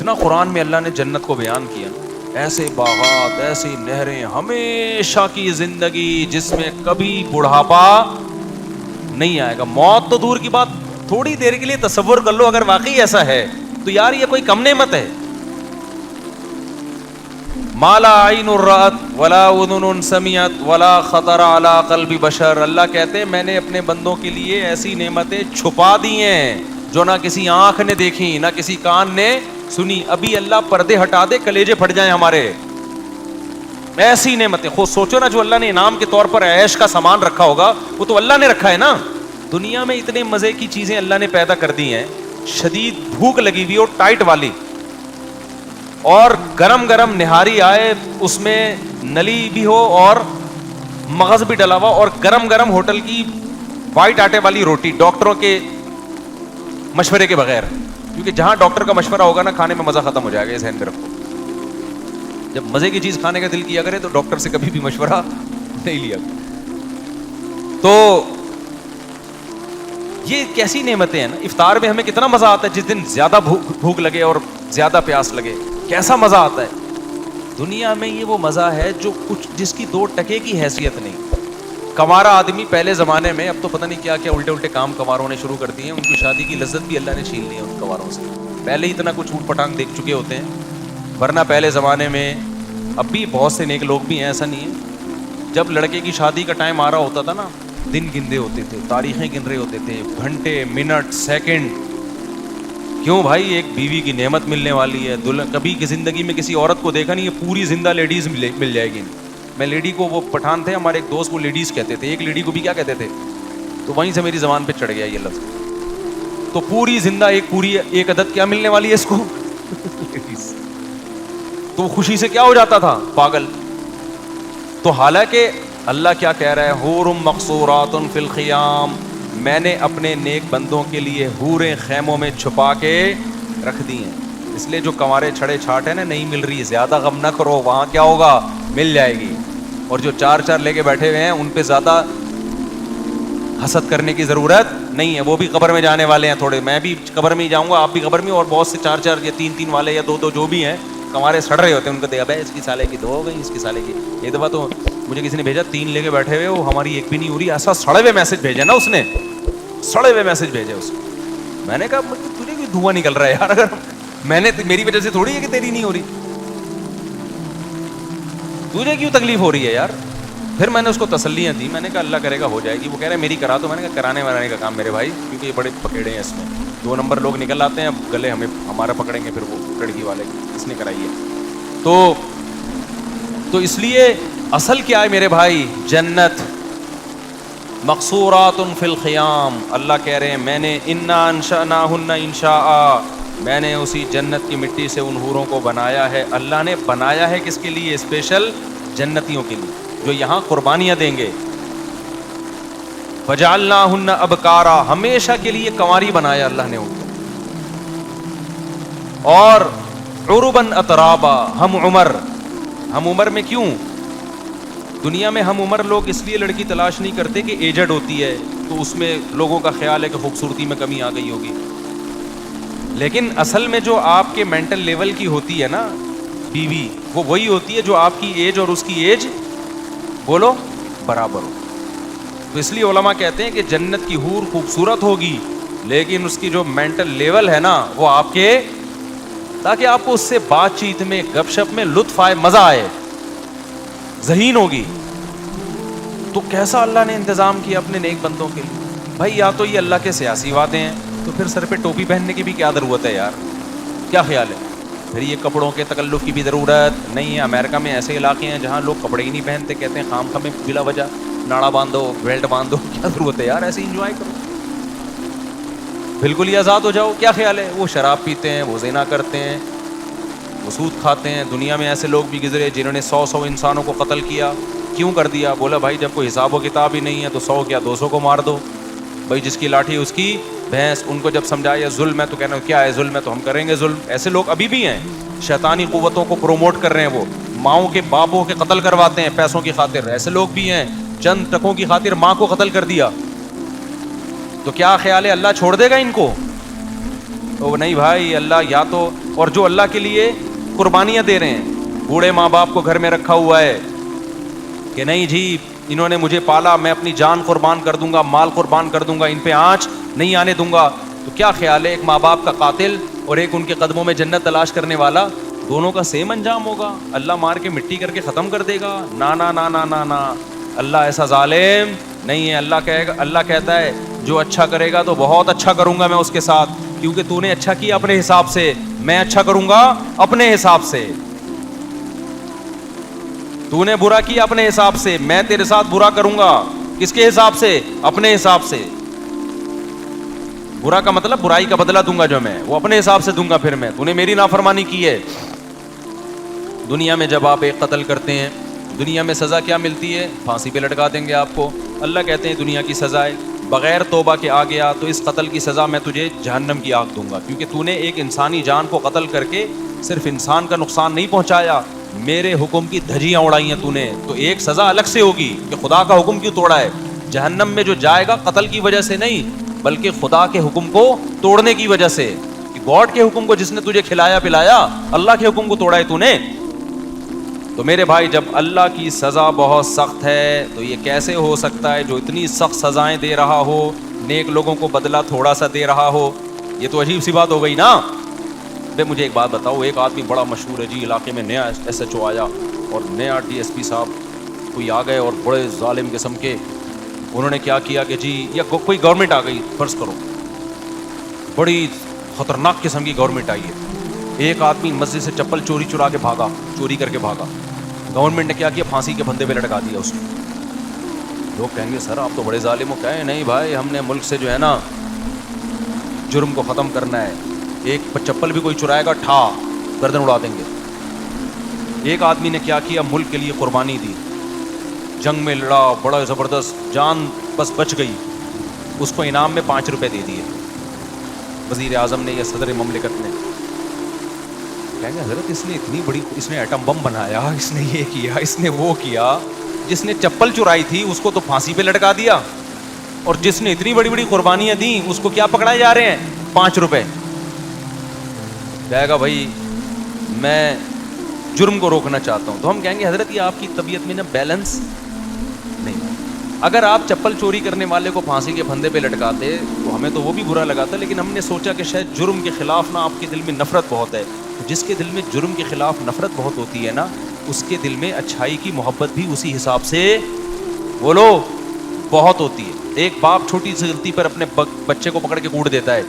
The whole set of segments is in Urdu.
اتنا قرآن میں اللہ نے جنت کو بیان کیا، ایسے باغات، ایسی نہریں، ہمیشہ کی زندگی جس میں کبھی بڑھاپا نہیں آئے گا. موت تو دور کی بات، تھوڑی دیر کے لیے تصور کر لو اگر واقعی ایسا ہے تو یار یہ کوئی کم نعمت ہے. مالا عین رأت ولا اذن سمعت ولا خطر علی قلب بشر. اللہ کہتے ہیں میں نے اپنے بندوں کے لیے ایسی نعمتیں چھپا دی ہیں جو نہ کسی آنکھ نے دیکھی نہ کسی کان نے سنی. ابھی اللہ پردے ہٹا دے کلیجے پھٹ جائیں ہمارے. ایسی نعمتیں خود سوچو نا، جو اللہ نے انعام کے طور پر عیش کا سامان رکھا ہوگا وہ تو اللہ نے رکھا ہے نا. دنیا میں اتنے مزے کی چیزیں اللہ نے پیدا کر دی ہیں، شدید بھوک لگی ہوئی اور ٹائٹ والی، اور گرم گرم نہاری آئے اس میں نلی بھی ہو اور مغز بھی ڈلا ہوا، اور گرم گرم ہوٹل کی وائٹ آٹے والی روٹی ڈاکٹروں کے مشورے کے بغیر، کیونکہ جہاں ڈاکٹر کا مشورہ ہوگا نا کھانے میں مزہ ختم ہو جائے گا. یہ ذہن میں رکھو، جب مزے کی چیز کھانے کا دل کیا کرے تو ڈاکٹر سے کبھی بھی مشورہ نہیں لیا. تو یہ کیسی نعمتیں ہیں نا. افطار میں ہمیں کتنا مزہ آتا ہے، جس دن زیادہ بھوک لگے اور زیادہ پیاس لگے کیسا مزہ آتا ہے. دنیا میں یہ وہ مزہ ہے جو کچھ جس کی 2 ٹکے کی حیثیت نہیں. کمارا آدمی پہلے زمانے میں، اب تو پتہ نہیں کیا کیا الٹے الٹے کام کماروں نے شروع کر دیے ہیں، ان کی شادی کی لذت بھی اللہ نے چھین لی ہے ان کماروں سے. پہلے ہی اتنا کچھ اوٹ پٹانگ دیکھ چکے ہوتے ہیں، ورنہ پہلے زمانے میں اب بھی بہت سے نیک لوگ بھی ہیں، ایسا نہیں ہے. جب لڑکے کی شادی کا ٹائم آ رہا ہوتا تھا نا، دن گن رہے ہوتے تھے، تاریخیں گن رہے ہوتے تھے، گھنٹے، منٹ، سیکنڈ. کیوں بھائی؟ ایک بیوی کی نعمت ملنے والی ہے. کبھی کی زندگی میں کسی عورت کو دیکھا نہیں، یہ پوری زندہ لیڈیز مل جائے گی. میں لیڈی کو، وہ پٹھان تھے ہمارے ایک دوست، وہ لیڈیز کہتے تھے، ایک لیڈی کو بھی کیا کہتے تھے، تو وہیں سے میری زبان پہ چڑھ گیا یہ لفظ. تو پوری زندہ ایک عدد کیا ملنے والی ہے اس کو، لیڈیز. تو خوشی سے کیا ہو جاتا تھا، پاگل. تو حالانکہ اللہ کیا کہہ رہا ہے، حور مقصورات فی الخیام، میں نے اپنے نیک بندوں کے لیے حوریں خیموں میں چھپا کے رکھ دی ہیں. اس لیے جو کنوارے چھڑے چھاٹ ہیں نا، نہیں مل رہی، زیادہ غم نہ کرو، وہاں کیا ہوگا، مل جائے گی. اور جو 4 لے کے بیٹھے ہوئے ہیں ان پہ زیادہ حسد کرنے کی ضرورت نہیں ہے، وہ بھی قبر میں جانے والے ہیں تھوڑے. میں بھی قبر میں ہی جاؤں گا، آپ بھی قبر میں، اور بہت سے 4 یا 3 والے یا 2 جو بھی ہیں کنوارے سڑ رہے ہوتے ہیں، ان کو دیکھا بھائی اس کی سالے کی 2 ہو گئی، اس کی سالے کی. ایک دفعہ تو مجھے کسی نے بھیجا 3 لے کے بیٹھے ہوئے، وہ ہماری ایک بھی نہیں ہو رہی. ایسا سڑے ہوئے میسج بھیجا نا اس نے، سڑے ہوئے میسج بھیجے اس کو. میں نے کہا تجھے کوئی دھواں نکل رہا ہے یار، اگر میں نے، میری وجہ سے تھوڑی ہے کہ تیری نہیں ہو رہی، تجھے کیوں تکلیف ہو رہی ہے یار. پھر میں نے اس کو تسلیاں دی، میں نے کہا اللہ کرے گا ہو جائے گی. وہ کہہ رہے میری کرا دو. میں نے کہا کرانے ورانے کا کام میرے بھائی، کیونکہ یہ بڑے پکیڑے ہیں اس میں، 2 نمبر لوگ نکل آتے ہیں، گلے ہمارا پکڑیں گے پھر وہ لڑکی والے، اس نے کرائی ہے. تو اس لیے اصل کیا ہے میرے بھائی، جنت. مقصورات فی الخیام، اللہ کہہ رہے ہیں میں نے انا انشأناہن انشاء، میں نے اسی جنت کی مٹی سے ان حوروں کو بنایا ہے. اللہ نے بنایا ہے کس کے لیے؟ اسپیشل جنتیوں کے لیے جو یہاں قربانیاں دیں گے. فجعلناہن ابکارا، ہمیشہ کے لیے کنواری بنایا اللہ نے ان کو. اور عرباً اترابا، ہم عمر میں کیوں؟ دنیا میں ہم عمر لوگ اس لیے لڑکی تلاش نہیں کرتے کہ ایجڈ ہوتی ہے تو اس میں لوگوں کا خیال ہے کہ خوبصورتی میں کمی آ گئی ہوگی. لیکن اصل میں جو آپ کے مینٹل لیول کی ہوتی ہے نا بیوی، وہ وہی ہوتی ہے جو آپ کی ایج اور اس کی ایج بولو برابر ہو. تو اس لیے علماء کہتے ہیں کہ جنت کی حور خوبصورت ہوگی لیکن اس کی جو مینٹل لیول ہے نا وہ آپ کے، تاکہ آپ کو اس سے بات چیت میں، گپ شپ میں لطف آئے، مزہ آئے، ذہین ہوگی. تو کیسا اللہ نے انتظام کیا اپنے نیک بندوں کے لیے. بھائی یا تو یہ اللہ کے سیاسی وعدے ہیں، تو پھر سر پہ ٹوپی پہننے کی بھی کیا ضرورت ہے یار، کیا خیال ہے؟ پھر یہ کپڑوں کے تکلف کی بھی ضرورت نہیں ہے. امریکہ میں ایسے علاقے ہیں جہاں لوگ کپڑے ہی نہیں پہنتے، کہتے ہیں خام خامے بلا وجہ ناڑا باندھو، بیلٹ باندھو، کیا ضرورت ہے یار، ایسے انجوائے کرو، بالکل ہی آزاد ہو جاؤ. کیا خیال ہے؟ وہ شراب پیتے ہیں، وہ زنا کرتے ہیں، وہ سود کھاتے ہیں. دنیا میں ایسے لوگ بھی گزرے جنہوں نے 100 انسانوں کو قتل کیا. کیوں کر دیا؟ بولا بھائی جب کوئی حساب و کتاب ہی نہیں ہے تو 100 کیا 200 کو مار دو. بھائی جس کی لاٹھی اس کی بھینس. ان کو جب سمجھایا ظلم ہے تو کہنا کیا ہے ظلم ہے تو ہم کریں گے ظلم. ایسے لوگ ابھی بھی ہیں، شیطانی قوتوں کو پروموٹ کر رہے ہیں، وہ ماؤں کے باپوں کے قتل کرواتے ہیں پیسوں کی خاطر. ایسے لوگ بھی ہیں، چند ٹکوں کی خاطر ماں کو قتل کر دیا. تو کیا خیال ہے اللہ چھوڑ دے گا ان کو؟ وہ نہیں بھائی اللہ یا تو, اور جو اللہ کے لیے قربانیاں دے رہے ہیں, بوڑھے ماں باپ کو گھر میں رکھا ہوا ہے کہ نہیں جی انہوں نے مجھے پالا, میں اپنی جان قربان کر دوں گا, مال قربان کر دوں گا, ان پہ آنچ نہیں آنے دوں گا, تو کیا خیال ہے ایک ماں باپ کا قاتل اور ایک ان کے قدموں میں جنت تلاش کرنے والا, دونوں کا سیم انجام ہوگا؟ اللہ مار کے مٹی کر کے ختم کر دے گا؟ نا نا نا نا نا نا, اللہ ایسا ظالم نہیں ہے. اللہ کہے گا, اللہ کہتا ہے جو اچھا کرے گا تو بہت اچھا کروں گا میں اس کے ساتھ, کیونکہ تو نے اچھا کیا اپنے حساب سے, میں اچھا کروں گا اپنے حساب سے. تو نے برا کیا اپنے حساب سے, میں تیرے ساتھ برا کروں گا کس کے حساب سے؟ اپنے حساب سے. برا کا مطلب برائی کا بدلہ دوں گا جو میں, وہ اپنے حساب سے دوں گا. پھر میں, تو نے میری نافرمانی کی ہے. دنیا میں جب آپ ایک قتل کرتے ہیں, دنیا میں سزا کیا ملتی ہے؟ پھانسی پہ لٹکا دیں گے آپ کو. اللہ کہتے ہیں دنیا کی سزائے بغیر توبہ کے آ گیا تو اس قتل کی سزا میں تجھے جہنم کی آگ دوں گا, کیونکہ تو نے ایک انسانی جان کو قتل کر کے صرف انسان کا نقصان نہیں پہنچایا, میرے حکم کی دھجیاں اڑائی ہیں تو نے, تو ایک سزا الگ سے ہوگی کہ خدا کا حکم کیوں توڑا ہے. جہنم میں جو جائے گا قتل کی وجہ سے نہیں, بلکہ خدا کے حکم کو توڑنے کی وجہ سے, کہ گاڈ کے حکم کو جس نے تجھے کھلایا پلایا, اللہ کے حکم کو توڑا ہے تو نے. تو میرے بھائی جب اللہ کی سزا بہت سخت ہے تو یہ کیسے ہو سکتا ہے جو اتنی سخت سزائیں دے رہا ہو نیک لوگوں کو بدلہ تھوڑا سا دے رہا ہو؟ یہ تو عجیب سی بات ہو گئی نا. بھائی مجھے ایک بات بتاؤ, ایک آدمی بڑا مشہور ہے جی علاقے میں, نیا ایس ایچ او آیا اور نیا ڈی ایس پی صاحب کوئی آ گئے اور بڑے ظالم قسم کے, انہوں نے کیا کیا کہ جی, یا کوئی گورنمنٹ آ گئی فرض کرو, بڑی خطرناک قسم کی گورنمنٹ آئی ہے, ایک آدمی مسجد سے چپل چورا کے بھاگا, چوری کر کے بھاگا, گورنمنٹ نے کیا کیا, پھانسی کے پھندے پہ لٹکا دیا اس کو. لوگ کہیں گے سر آپ تو بڑے ظالم ہو. کہیں نہیں بھائی, ہم نے ملک سے جو ہے نا جرم کو ختم کرنا ہے. ایک چپل بھی کوئی چرائے گا ٹھا گردن اڑا دیں گے. ایک آدمی نے کیا کیا, ملک کے لیے قربانی دی, جنگ میں لڑا, بڑا زبردست, جان بس بچ گئی, اس کو انعام میں 5 روپے دے دیے وزیر اعظم نے یا صدر مملکت نے. کہیں گے حضرت اس نے اتنی بڑی, اس نے ایٹم بم بنایا, اس نے یہ کیا, اس نے وہ کیا, جس نے چپل چرائی تھی اس کو تو پھانسی پہ لٹکا دیا, اور جس نے اتنی بڑی بڑی قربانیاں دیں اس کو کیا پکڑائے جا رہے ہیں؟ 5 روپے. کہے گا بھائی میں جرم کو روکنا چاہتا ہوں. تو ہم کہیں گے حضرت یہ آپ کی طبیعت میں نا بیلنس نہیں. اگر آپ چپل چوری کرنے والے کو پھانسی کے پھندے پہ لٹکاتے تو ہمیں تو وہ بھی برا لگا تھا, لیکن ہم نے سوچا کہ شاید جرم کے خلاف نا آپ کے دل میں نفرت بہت ہے. جس کے دل میں جرم کے خلاف نفرت بہت ہوتی ہے نا, اس کے دل میں اچھائی کی محبت بھی اسی حساب سے بولو بہت ہوتی ہے. ایک باپ چھوٹی سی غلطی پر اپنے بچے کو پکڑ کے کوٹ دیتا ہے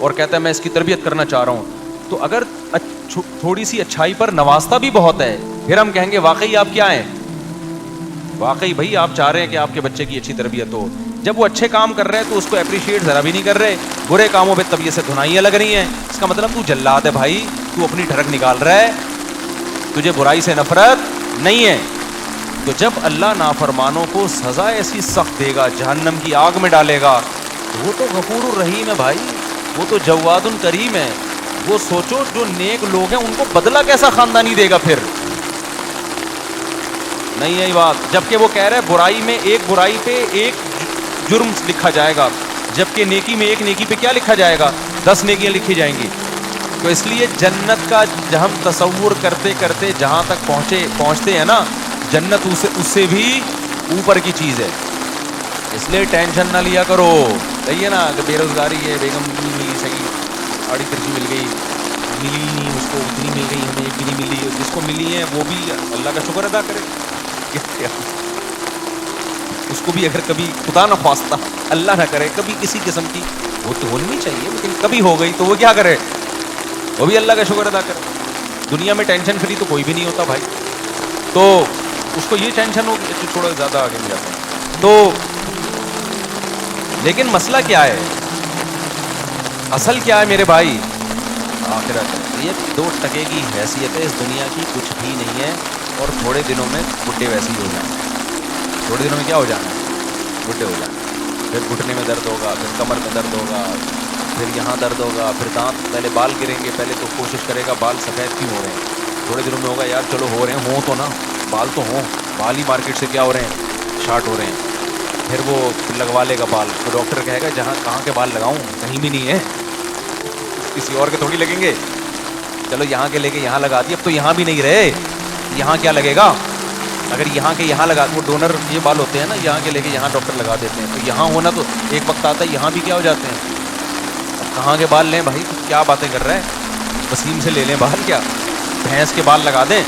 اور کہتا ہے میں اس کی تربیت کرنا چاہ رہا ہوں, تو اگر تھوڑی سی اچھائی پر نوازتا بھی بہت ہے, پھر ہم کہیں گے واقعی آپ کیا ہیں, واقعی بھائی آپ چاہ رہے ہیں کہ آپ کے بچے کی اچھی تربیت ہو. جب وہ اچھے کام کر رہے ہیں تو اس کو اپریشیٹ ذرا بھی نہیں کر رہے, برے کاموں پہ طبیعت سے دھنائیاں لگ رہی ہیں, اس کا مطلب تو جلاد ہے بھائی, تو اپنی ڈھڑک نکال رہا ہے, تجھے برائی سے نفرت نہیں ہے. تو جب اللہ نافرمانوں کو سزا ایسی سخت دے گا, جہنم کی آگ میں ڈالے گا, تو وہ تو غفور الرحیم ہے بھائی, وہ تو جواد کریم ہے. وہ سوچو جو نیک لوگ ہیں ان کو بدلہ کیسا خاندانی دے گا پھر, نہیں ہے یہ بات. جبکہ وہ کہہ رہے ہیں برائی میں ایک برائی پہ ایک جرم لکھا جائے گا, جبکہ نیکی میں ایک نیکی پہ کیا لکھا جائے گا, 10 نیکیاں لکھی جائیں گی. تو اس لیے جنت کا ہم تصور کرتے کرتے جہاں تک پہنچتے ہیں نا, جنت اس سے بھی اوپر کی چیز ہے. اس لیے ٹینشن نہ لیا کرو. صحیح ہے نا, کہ بے روزگاری ہے, بیگم نہیں ملی, صحیح آڑی ترکی مل گئی, ملی نہیں اس کو, اتنی مل گئی, ہمیں ایک بھی نہیں ملی. جس کو ملی ہے وہ بھی اللہ کا شکر ادا کرے. اس کو بھی اگر کبھی خدا نہ خواستہ اللہ نہ کرے کبھی کسی قسم کی, وہ تو ہونی نہیں چاہیے, لیکن کبھی ہو گئی تو وہ کیا کرے, وہ بھی اللہ کا شکر ادا کرے. دنیا میں ٹینشن فری تو کوئی بھی نہیں ہوتا بھائی, تو اس کو یہ ٹینشن ہوگی. تھوڑا زیادہ آگے نہیں جاتا ہوں تو, لیکن مسئلہ کیا ہے, اصل کیا ہے میرے بھائی, آخرت. یہ 2 ٹکے کی حیثیت ہے اس دنیا کی, کچھ بھی نہیں ہے. اور تھوڑے دنوں میں بڈھے ویسے ہی ہو جائیں, تھوڑے دنوں میں کیا ہو جانا ہے, بڈھے ہو جائیں. پھر گھٹنے میں درد ہوگا, پھر کمر میں درد ہوگا, پھر یہاں درد ہوگا, پھر دانت, پہلے بال گریں گے, پہلے تو کوشش کرے گا بال سفید کیوں ہو رہے ہیں, تھوڑے دنوں میں ہوگا یار چلو ہو رہے ہیں, ہوں تو نا, بال تو ہوں, بال ہی مارکیٹ سے کیا ہو رہے ہیں, شارٹ ہو رہے ہیں. پھر وہ لگوا لے گا بال, تو ڈاکٹر کہے گا جہاں کہاں کے بال لگاؤں, کہیں بھی نہیں ہے, کسی اور کے تھوڑی لگیں گے. چلو یہاں کے لے کے یہاں لگا دی, اب تو یہاں بھی نہیں رہے, یہاں کیا لگے گا؟ اگر یہاں کے یہاں لگا, وہ ڈونر یہ بال ہوتے ہیں نا, یہاں کے لے کے یہاں ڈاکٹر لگا دیتے ہیں, تو یہاں ہونا تو ایک وقت آتا ہے یہاں بھی کیا ہو جاتے ہیں. اب کہاں کے بال لیں بھائی, کیا باتیں کر رہے ہیں, وسیم سے لے لیں بال, کیا بھینس کے بال لگا دیں؟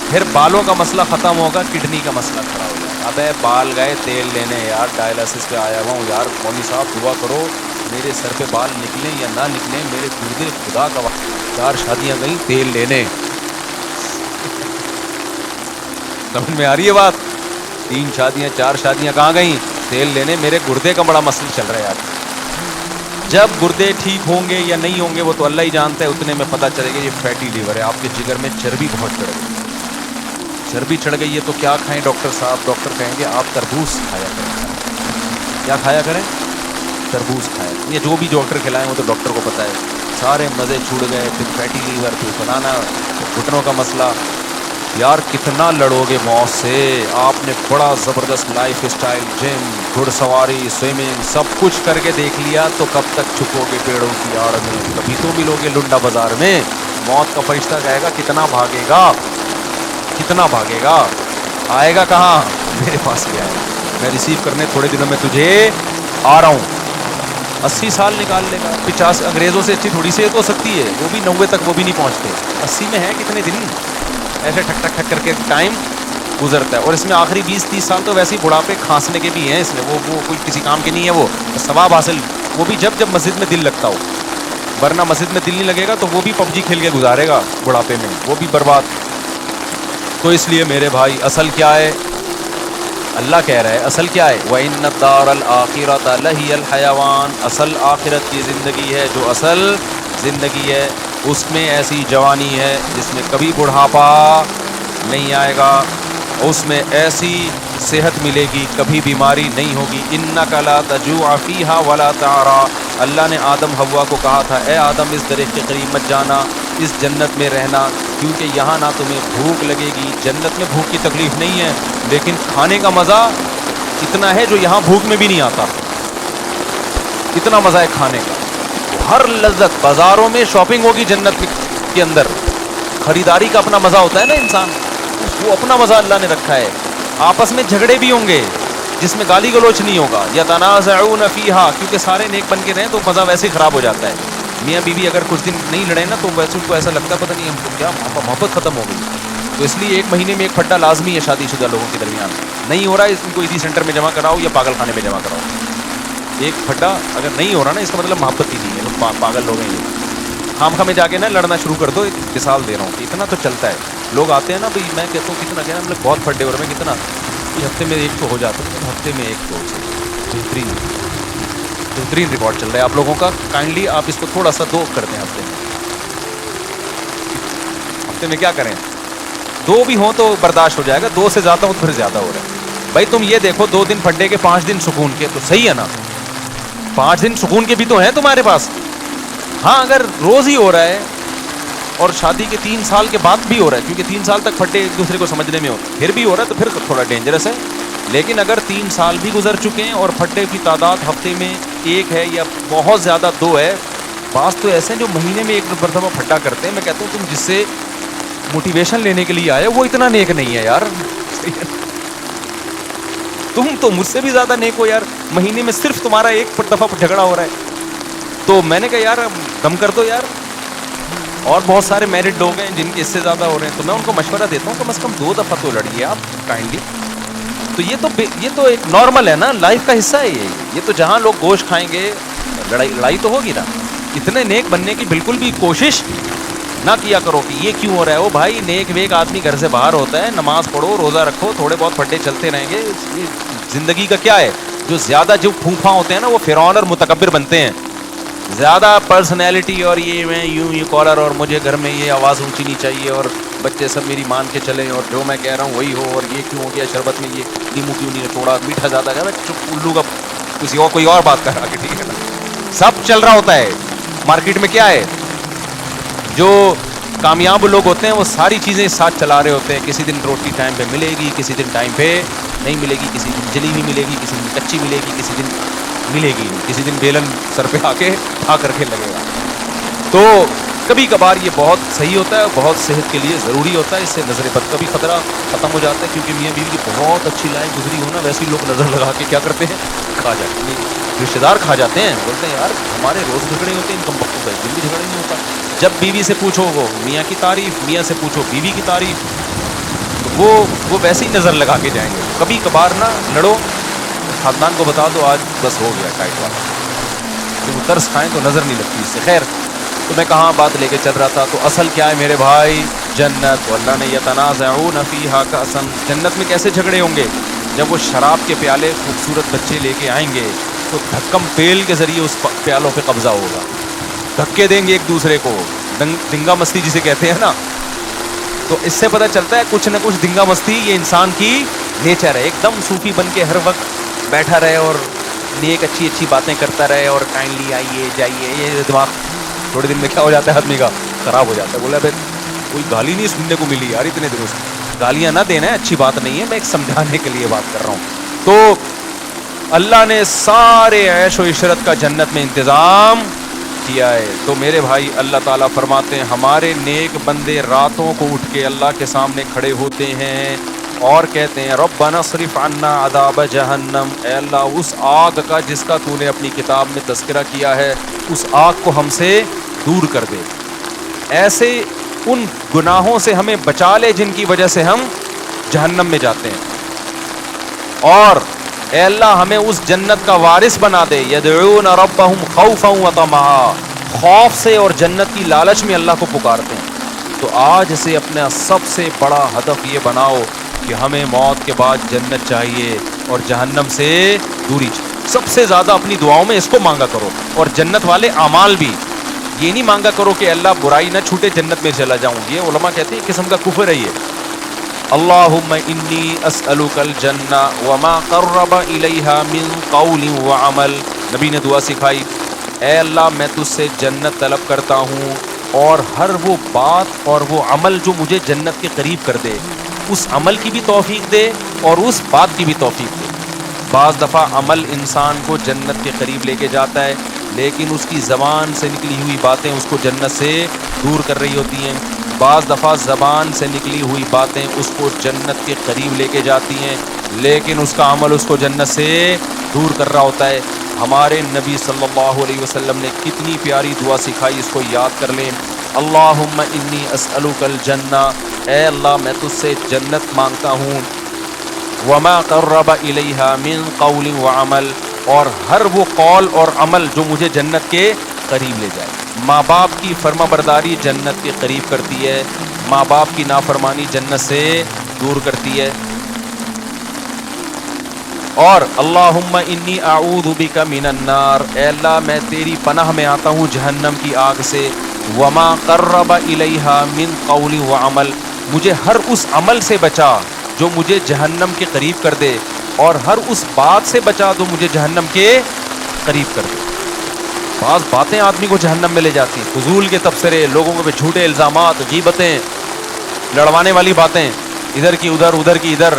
پھر بالوں کا مسئلہ ختم ہوگا, کڈنی کا مسئلہ کھڑا ہو جائے. ابے بال گئے تیل لینے یار, ڈائلسس پہ آیا ہوا ہوں یار, مولوی صاحب دعا کرو میرے سر پہ بال نکلیں یا نہ نکلیں, میرے گردے خدا کا وقت. 4 شادیاں گئیں تیل لینے, سمجھ میں آ رہی ہے بات؟ 3 شادیاں 4 شادیاں کہاں گئیں؟ تیل لینے. میرے گردے کا بڑا مسئلہ چل رہا ہے یار. جب گردے ٹھیک ہوں گے یا نہیں ہوں گے وہ تو اللہ ہی جانتا ہے, اتنے میں پتہ چلے گا یہ فیٹی لیور ہے, آپ کے جگر میں چربی بہت چڑھ گئی. چربی چڑھ گئی ہے تو کیا کھائیں ڈاکٹر صاحب؟ ڈاکٹر کہیں گے آپ تربوز کھایا کریں. کیا کھایا کریں؟ تربوز کھایا. یہ جو بھی ڈاکٹر کھلائیں وہ تو ڈاکٹر کو پتہ ہے. سارے مزے چھوڑ گئے, پھر فیٹی لیور, پھر بنانا, گھٹنوں کا مسئلہ. یار کتنا لڑو گے موت سے؟ آپ نے بڑا زبردست لائف اسٹائل, جم, گھڑ سواری, سوئمنگ, سب کچھ کر کے دیکھ لیا, تو کب تک چھپو گے پیڑوں کی آڑ میں؟ کبھی تو ملو گے لنڈا بازار میں. موت کا فرشتہ کہے گا کتنا بھاگے گا, کتنا بھاگے گا, آئے گا کہاں؟ میرے پاس بھی آئے گا, میں ریسیو کرنے تھوڑے دنوں میں تجھے آ رہا ہوں. 80 سال نکال لے گا, 50. انگریزوں سے اچھی تھوڑی سی ہو سکتی ہے, وہ بھی 90 تک وہ بھی نہیں پہنچتے. 80 میں ہے کتنے دن ایسے ٹھک ٹھک ٹھک کر کے ٹائم گزرتا ہے. اور اس میں آخری 20-30 سال تو ویسے ہی بڑھاپے کھانسنے کے بھی ہیں اس میں, وہ کوئی کسی کام کے نہیں ہے. وہ ثواب حاصل, وہ بھی جب مسجد میں دل لگتا ہو, ورنہ مسجد میں دل نہیں لگے گا تو وہ بھی PUBG کھیل کے گزارے گا بڑھاپے میں, وہ بھی برباد. تو اس لیے میرے بھائی اصل کیا ہے؟ اللہ کہہ رہا ہے اصل کیا ہے؟ وَإِنَّ الدَّارَ الْآخِرَةَ لَهِيَ الْحَيَوَانُ, اصل آخرت کی زندگی ہے, جو اصل زندگی ہے اس میں ایسی جوانی ہے جس میں کبھی بڑھاپا نہیں آئے گا, اس میں ایسی صحت ملے گی کبھی بیماری نہیں ہوگی. إِنَّكَ لَا تَجُوعَ فِيهَا وَلَا تَعْرَىٰ, اللہ نے آدم حوا کو کہا تھا اے آدم اس درخت کے قریب مت جانا, اس جنت میں رہنا, کیونکہ یہاں نہ تمہیں بھوک لگے گی. جنت میں بھوک کی تکلیف نہیں ہے, لیکن کھانے کا مزہ اتنا ہے جو یہاں بھوک میں بھی نہیں آتا. اتنا مزہ ہے کھانے کا, ہر لذت. بازاروں میں شاپنگ ہوگی جنت کے اندر, خریداری کا اپنا مزہ ہوتا ہے نا انسان, وہ اپنا مزہ اللہ نے رکھا ہے. آپس میں جھگڑے بھی ہوں گے جس میں گالی گلوچ نہیں ہوگا. یتنازعون فیہا, کیونکہ سارے نیک بن کے رہیں تو مزہ ویسے ہی خراب ہو جاتا ہے. میاں بیوی اگر کچھ دن نہیں لڑے نا تو ویسے ان کو ایسا لگتا ہے پتہ نہیں ہم کو کیا محبت ختم ہو گئی. تو اس لیے 1 مہینے میں ایک پھڈا لازمی ہے شادی شدہ لوگوں کے درمیان. نہیں ہو رہا ہے ان کو اسی سینٹر میں جمع کراؤ یا پاگل خانے میں جمع کراؤ. ایک پھڈا اگر نہیں ہو رہا نا اس کا مطلب محبت ہی نہیں ہے, پاگل لوگ ہیں یہ. خام میں جا کے نا لڑنا شروع کر دو. ایک مثال دے رہا ہوں کہ اتنا تو چلتا ہے. لوگ آتے ہیں نا بھائی, میں کہتا ہوں کتنا کہنا مطلب بہت پھڈے ہو رہے ہیں, کتنا ہفتے میں 1 تو ہو جاتا ہے, ہفتے میں 1 تو بہترین ریکارڈ چل رہا ہے آپ لوگوں کا. کائنڈلی آپ اس کو تھوڑا سا 2 کر دیں ہفتے میں کیا کریں, 2 بھی ہوں تو برداشت ہو جائے گا, 2 سے زیادہ ہو تو پھر زیادہ ہو رہا ہے. بھائی تم یہ دیکھو 2 دن پھڈے کے 5 دن سکون کے, تو صحیح ہے نا, 5 دن سکون کے بھی تو ہیں تمہارے پاس. ہاں اگر روز ہی ہو رہا ہے اور شادی کے 3 سال کے بعد بھی ہو رہا ہے, کیونکہ 3 سال تک پھڈے ایک دوسرے کو سمجھنے میں ہوتے پھر بھی ہو رہا ہے تو پھر تھوڑا ڈینجرس ہے. لیکن اگر 3 سال بھی گزر چکے ہیں اور پھڈے کی تعداد ہفتے میں 1 ہے یا بہت زیادہ 2 ہے, بعض تو ایسے ہیں جو مہینے میں 1 مرتبہ پھڈا کرتے ہیں. میں کہتا ہوں تم جس سے موٹیویشن لینے کے لیے آئے وہ اتنا نیک نہیں ہے یار, تم تو مجھ سے بھی زیادہ نیک ہو یار. مہینے میں صرف تمہارا 1 دفعہ جھگڑا ہو رہا ہے. تو میں نے کہا یار دم کر دو یار. اور بہت سارے میرڈ لوگ ہیں جن کے اس سے زیادہ ہو رہے ہیں, تو میں ان کو مشورہ دیتا ہوں کم از کم 2 دفعہ تو لڑیے آپ کائنڈلی. تو یہ تو ایک نارمل ہے نا, لائف کا حصہ ہے یہ تو جہاں لوگ گوشت کھائیں گے لڑائی تو ہوگی نا. اتنے نیک بننے کی بالکل بھی کوشش نہ کیا کرو کہ یہ کیوں ہو رہا ہے. وہ بھائی نیک ویک آدمی گھر سے باہر ہوتا ہے, نماز پڑھو, روزہ رکھو, تھوڑے بہت پھڈے چلتے رہیں گے. زندگی کا کیا ہے, جو زیادہ جو پھونفا ہوتے ہیں نا وہ فرعون اور متکبر بنتے ہیں. زیادہ پرسنالٹی اور یہ میں یوں یہ کالر اور مجھے گھر میں یہ آواز اونچی نہیں چاہیے اور بچے سب میری مان کے چلیں اور جو میں کہہ رہا ہوں وہی ہو, اور یہ کیوں ہو گیا شربت میں یہ لیمو کیوں نہیں توڑا, میٹھا زیادہ ہے, چپ الو کا کوئی اور بات کر رہا کہ ٹھیک ہے نا. سب چل رہا ہوتا ہے مارکیٹ میں. کیا ہے, جو کامیاب لوگ ہوتے ہیں وہ ساری چیزیں ساتھ چلا رہے ہوتے ہیں. کسی دن روٹی ٹائم پہ ملے گی, کسی دن ٹائم پہ نہیں ملے گی, کسی دن جلی ہوئی ملے گی, کسی دن کچی ملے گی, کسی دن ملے گی نہیں, کسی دن بیلن سر پہ آ کے کھا کر کے لگے گا. تو کبھی کبھار یہ بہت صحیح ہوتا ہے, بہت صحت کے لیے ضروری ہوتا ہے, اس سے نظر بد کا بھی خطرہ ختم ہو جاتا ہے, کیونکہ میاں بیوی کی بہت اچھی لائن گزری ہو نا, ویسے ہی لوگ نظر لگا کے کیا کرتے ہیں, کھا جاتے ہیں, رشتے دار کھا جاتے ہیں, بولتے ہیں یار ہمارے روز جھگڑے ہوتے ہیں, ان کم وقتوں کا ایک دن بھی جھگڑا نہیں ہوتا. جب بیوی سے پوچھو وہ میاں کی تعریف, میاں سے پوچھو بیوی کی تعریف, تو وہ ویسے ہی نظر لگا کے جائیں گے. کبھی کبھار نہ لڑو, خاندان کو بتا دو آج بس ہو گیا ٹائٹ والا, تو وہ ترس کھائیں تو نظر نہیں لگتی اس سے. خیر, تو میں کہاں بات لے کے چل رہا تھا, تو اصل کیا ہے میرے بھائی, جنت. اللہ نے یتنازعون فیہا کأسا, جنت میں کیسے جھگڑے ہوں گے, جب وہ شراب کے پیالے خوبصورت بچے لے کے آئیں گے تو دھکم پیل کے ذریعے اس پیالوں پہ قبضہ ہوگا, دھکے دیں گے ایک دوسرے کو, دنگا مستی جسے کہتے ہیں نا. تو اس سے پتہ چلتا ہے کچھ نہ کچھ دنگا مستی یہ انسان کی نیچر ہے. ایک دم صوفی بن کے ہر وقت بیٹھا رہے اور نیک اچھی اچھی باتیں کرتا رہے اور کائنڈلی آئیے جائیے, یہ دماغ تھوڑے دن میں کیا ہو جاتا ہے, آدمی کا خراب ہو جاتا ہے. بولا بھائی کوئی گالی نہیں سننے کو ملی یار اتنے دنوں سے, گالیاں نہ دینا ہے اچھی بات نہیں ہے, میں ایک سمجھانے کے لیے بات کر رہا ہوں. تو اللہ نے سارے عیش و عشرت کا جنت میں انتظام کیا ہے. تو میرے بھائی اللہ تعالیٰ فرماتے ہیں ہمارے نیک بندے راتوں کو اٹھ کے اللہ کے سامنے کھڑے ہوتے ہیں اور کہتے ہیں ربنا اصرف عنا عذاب جہنم, اے اللہ اس آگ کا جس کا تو نے اپنی کتاب میں تذکرہ کیا ہے اس آگ کو ہم سے دور کر دے, ایسے ان گناہوں سے ہمیں بچا لے جن کی وجہ سے ہم جہنم میں جاتے ہیں, اور اے اللہ ہمیں اس جنت کا وارث بنا دے. یدعون ربهم خوفا وطمعا, خوف سے اور جنت کی لالچ میں اللہ کو پکارتے ہیں. تو آج سے اپنا سب سے بڑا ہدف یہ بناؤ کہ ہمیں موت کے بعد جنت چاہیے اور جہنم سے دوری چاہیے. سب سے زیادہ اپنی دعاؤں میں اس کو مانگا کرو, اور جنت والے اعمال بھی. یہ نہیں مانگا کرو کہ اللہ برائی نہ چھوٹے جنت میں چلا جاؤں, یہ علماء کہتے ہیں قسم کا کفر ہے یہ. اللہم انی اسألک الجنہ وما قرب الیہا من قول وعمل, نبی نے دعا سکھائی, اے اللہ میں تجھ سے جنت طلب کرتا ہوں اور ہر وہ بات اور وہ عمل جو مجھے جنت کے قریب کر دے, اس عمل کی بھی توفیق دے اور اس بات کی بھی توفیق دے. بعض دفعہ عمل انسان کو جنت کے قریب لے کے جاتا ہے, لیکن اس کی زبان سے نکلی ہوئی باتیں اس کو جنت سے دور کر رہی ہوتی ہیں. بعض دفعہ زبان سے نکلی ہوئی باتیں اس کو جنت کے قریب لے کے جاتی ہیں, لیکن اس کا عمل اس کو جنت سے دور کر رہا ہوتا ہے. ہمارے نبی صلی اللہ علیہ وسلم نے کتنی پیاری دعا سکھائی, اس کو یاد کر لیں. اللہم انی اسألک الجنہ, اے اللہ میں تجھ سے جنت مانگتا ہوں, وما قرب الیہا من قول وعمل, اور ہر وہ قول اور عمل جو مجھے جنت کے قریب لے جائے. ماں باپ کی فرما برداری جنت کے قریب کرتی ہے, ماں باپ کی نافرمانی جنت سے دور کرتی ہے. اور اللہم انی اعوذ بک من النار, اے اللہ میں تیری پناہ میں آتا ہوں جہنم کی آگ سے. وما قرب الیہا من قول وعمل, مجھے ہر اس عمل سے بچا جو مجھے جہنم کے قریب کر دے, اور ہر اس بات سے بچا جو مجھے جہنم کے قریب کر دے. بعض باتیں آدمی کو جہنم میں لے جاتی ہیں, فضول کے تبصرے, لوگوں پہ جھوٹے الزامات, غیبتیں, لڑوانے والی باتیں, ادھر کی ادھر ادھر کی ادھر.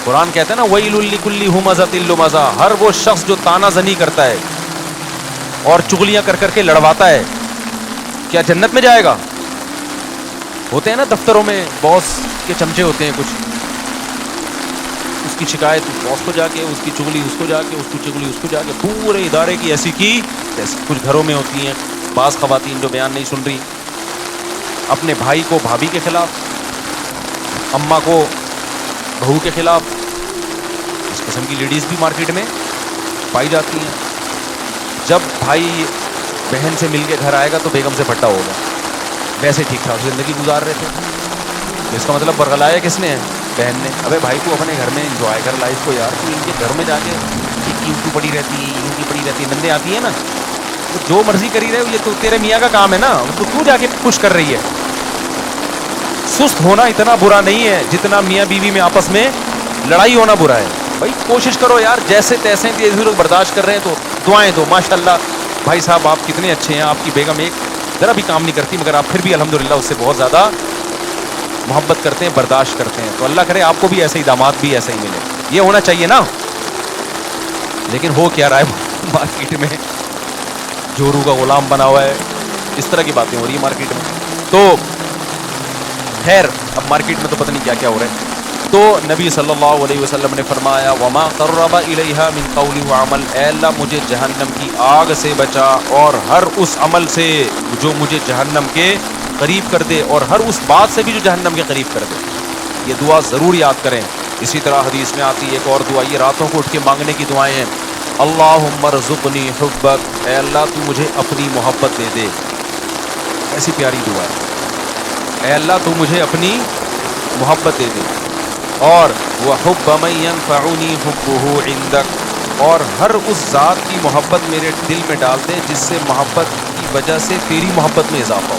قرآن کہتا ہے نا ویل لکل ہمزۃ لمزہ, ہر وہ شخص جو تانا زنی کرتا ہے اور چغلیاں کر کر کے لڑواتا ہے, کیا جنت میں جائے گا؟ ہوتے ہیں نا دفتروں میں باس کے چمچے ہوتے ہیں کچھ, اس کی شکایت باس کو جا کے, اس کی چغلی اس کو جا کے, اس کی چغلی اس کو جا کے, پورے ادارے کی ایسی کی جیسے. کچھ گھروں میں ہوتی ہیں بعض خواتین جو بیان نہیں سن رہی, اپنے بھائی کو بھابھی کے خلاف, اماں کو بہو کے خلاف. اس قسم کی لیڈیز بھی مارکیٹ میں پائی جاتی ہیں. جب بھائی بہن سے مل کے گھر آئے گا تو بیگم سے پھٹا ہوگا, ویسے ٹھیک ٹھاک زندگی گزار رہے تھے. تو اس کا مطلب برگلایا کس نے ہے؟ بہن نے. ابے بھائی کو اپنے گھر میں انجوائے کر لائف کو یار, تو ان کے گھر میں جا کے یوں کی پڑی رہتی ہے, یوں کی پڑی رہتی ہے, نندیں آتی ہیں نا, تو جو مرضی کری رہے, یہ تو تیرے میاں کا کام ہے نا, تو جا کے خوش کر رہی ہے. سست ہونا اتنا برا نہیں ہے جتنا میاں بیوی میں آپس میں لڑائی ہونا برا ہے. بھائی کوشش کرو یار, جیسے تیسے یہ لوگ برداشت کر رہے ہیں تو دعائیں دو. ماشاءاللہ بھائی صاحب آپ کتنے اچھے ہیں, آپ کی بیگم ایک ذرا بھی کام نہیں کرتی, مگر آپ پھر بھی الحمدللہ اس سے بہت زیادہ محبت کرتے ہیں, برداشت کرتے ہیں. تو اللہ کرے آپ کو بھی ایسے ہی داماد بھی ایسے ہی ملے, یہ ہونا چاہیے نا. لیکن ہو کیا رہا ہے مارکیٹ میں جورو کا غلام بنا ہوا ہے, اس طرح کی باتیں ہو رہی ہیں مارکیٹ میں. تو خیر اب مارکیٹ میں تو پتہ نہیں کیا کیا ہو رہا ہے. تو نبی صلی اللہ علیہ وسلم نے فرمایا وما قرب الیہا من قول وعمل, اے اللہ مجھے جہنم کی آگ سے بچا اور ہر اس عمل سے جو مجھے جہنم کے قریب کر دے, اور ہر اس بات سے بھی جو جہنم کے قریب کر دے. یہ دعا ضرور یاد کریں. اسی طرح حدیث میں آتی ہے ایک اور دعا, یہ راتوں کو اٹھ کے مانگنے کی دعائیں ہیں. اللہم ارزقنی حبک, اے اللہ تو مجھے اپنی محبت دے دے. ایسی پیاری دعا ہے, اے اللہ تو مجھے اپنی محبت دے دے. اور وحب من ينفعنی حبہ عندک, اور ہر اس ذات کی محبت میرے دل میں ڈال دے جس سے محبت کی وجہ سے تیری محبت میں اضافہ ہو.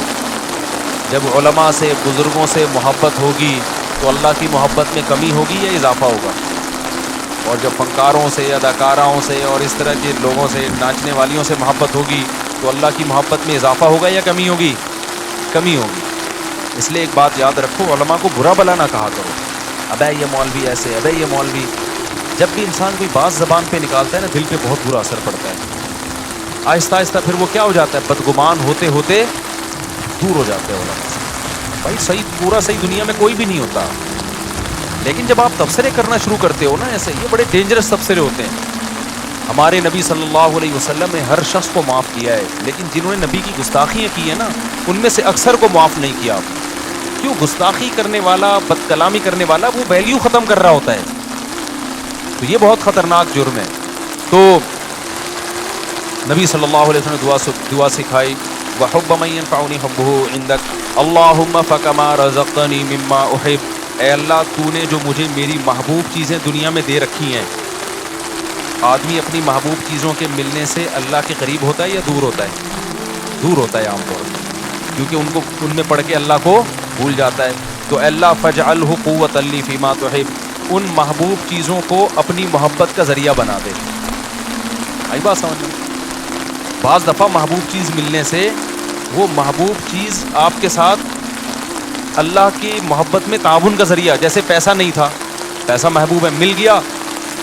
جب علماء سے بزرگوں سے محبت ہوگی تو اللہ کی محبت میں کمی ہوگی یا اضافہ ہوگا؟ اور جب فنکاروں سے, اداکاراؤں سے اور اس طرح کے لوگوں سے, ناچنے والیوں سے محبت ہوگی تو اللہ کی محبت میں اضافہ ہوگا یا کمی ہوگی؟ کمی ہوگی. اس لیے ایک بات یاد رکھو, علماء کو برا بھلا نہ کہا کرو, ابے یہ مولوی ایسے, ابے یہ مولوی. جب بھی انسان کوئی بات زبان پہ نکالتا ہے نا, دل پہ بہت برا اثر پڑتا ہے. آہستہ آہستہ پھر وہ کیا ہو جاتا ہے, بدگمان ہوتے ہوتے دور ہو جاتے ہیں علماء سے. بھائی صحیح, پورا صحیح دنیا میں کوئی بھی نہیں ہوتا, لیکن جب آپ تبصرے کرنا شروع کرتے ہو نا ایسے, یہ بڑے ڈینجرس تبصرے ہوتے ہیں. ہمارے نبی صلی اللہ علیہ وسلم نے ہر شخص کو معاف کیا ہے, لیکن جنہوں نے نبی کی گستاخیاں کی ہیں نا, ان میں سے اکثر کو معاف نہیں کیا. کیوں؟ گستاخی کرنے والا, بد کلامی کرنے والا وہ ویلیو ختم کر رہا ہوتا ہے, تو یہ بہت خطرناک جرم ہے. تو نبی صلی اللہ علیہ وسلم نے دعا سکھائی, وحب من ينفعنی حبہ عندک اللہم فکما رزقتنی مما احب, اے اللہ تو نے جو مجھے میری محبوب چیزیں دنیا میں دے رکھی ہیں. آدمی اپنی محبوب چیزوں کے ملنے سے اللہ کے قریب ہوتا ہے یا دور ہوتا ہے؟ دور ہوتا ہے عام طور پر, کیونکہ ان میں پڑھ کے اللہ کو بھول جاتا ہے. تو اے اللہ فاجعلہ قوۃ لی فیما تحب, ان محبوب چیزوں کو اپنی محبت کا ذریعہ بنا دے. آئی بات سمجھ میں؟ بعض دفعہ محبوب چیز ملنے سے وہ محبوب چیز آپ کے ساتھ اللہ کی محبت میں تعاون کا ذریعہ, جیسے پیسہ نہیں تھا, پیسہ محبوب ہے, مل گیا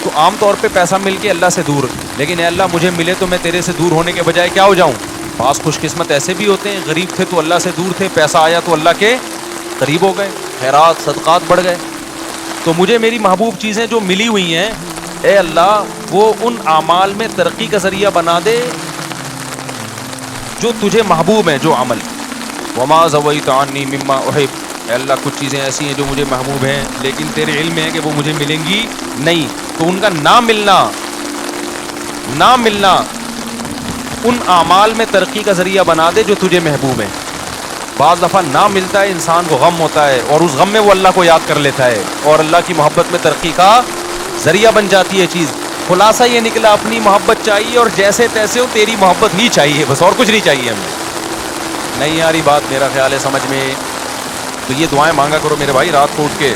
تو عام طور پہ پیسہ مل کے اللہ سے دور, لیکن اے اللہ مجھے ملے تو میں تیرے سے دور ہونے کے بجائے کیا ہو جاؤں. بعض خوش قسمت ایسے بھی ہوتے ہیں, غریب تھے تو اللہ سے دور تھے, پیسہ آیا تو اللہ کے قریب ہو گئے, خیرات صدقات بڑھ گئے. تو مجھے میری محبوب چیزیں جو ملی ہوئی ہیں, اے اللہ وہ ان اعمال میں ترقی کا ذریعہ بنا دے جو تجھے محبوب ہیں, جو عمل. وما زویت عنی مما احب, اے اللہ کچھ چیزیں ایسی ہیں جو مجھے محبوب ہیں لیکن تیرے علم ہے کہ وہ مجھے ملیں گی نہیں, تو ان کا نہ ملنا ان اعمال میں ترقی کا ذریعہ بنا دے جو تجھے محبوب ہیں. بعض دفعہ نہ ملتا ہے, انسان کو غم ہوتا ہے, اور اس غم میں وہ اللہ کو یاد کر لیتا ہے اور اللہ کی محبت میں ترقی کا ذریعہ بن جاتی ہے چیز. خلاصہ یہ نکلا, اپنی محبت چاہیے اور جیسے تیسے ہو تیری محبت ہی چاہیے, بس اور کچھ نہیں چاہیے ہمیں. نہیں آ رہی بات, میرا خیال ہے سمجھ میں. تو یہ دعائیں مانگا کرو میرے بھائی رات کو اٹھ کے.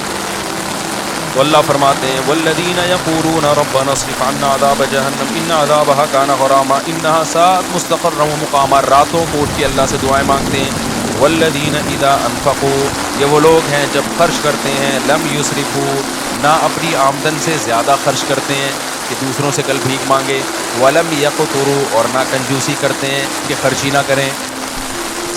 تو اللہ فرماتے ہیں والذین یقولون ربنا اصرف عنا عذاب جہنم ان عذابها کان غراما انها ساءت مستقرا ومقاما. راتوں کو اٹھ کے اللہ سے دعائیں مانگتے ہیں. والذین اذا انفقوا, یہ وہ لوگ ہیں جب خرچ کرتے ہیں, لم یسرفوا, نہ اپنی آمدن سے زیادہ خرچ کرتے ہیں کہ دوسروں سے کل بھیک مانگے, ولم یقتروا, اور نہ کنجوسی کرتے ہیں کہ خرچی نہ کریں.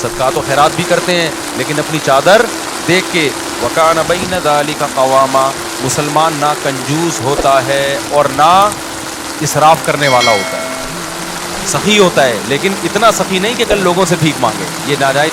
صدقات و خیرات بھی کرتے ہیں لیکن اپنی چادر دیکھ کے. وکان بین ذالک قواما, مسلمان نہ کنجوس ہوتا ہے اور نہ اسراف کرنے والا ہوتا ہے, سخی ہوتا ہے, لیکن اتنا سخی نہیں کہ کل لوگوں سے بھیک مانگے, یہ ناجائز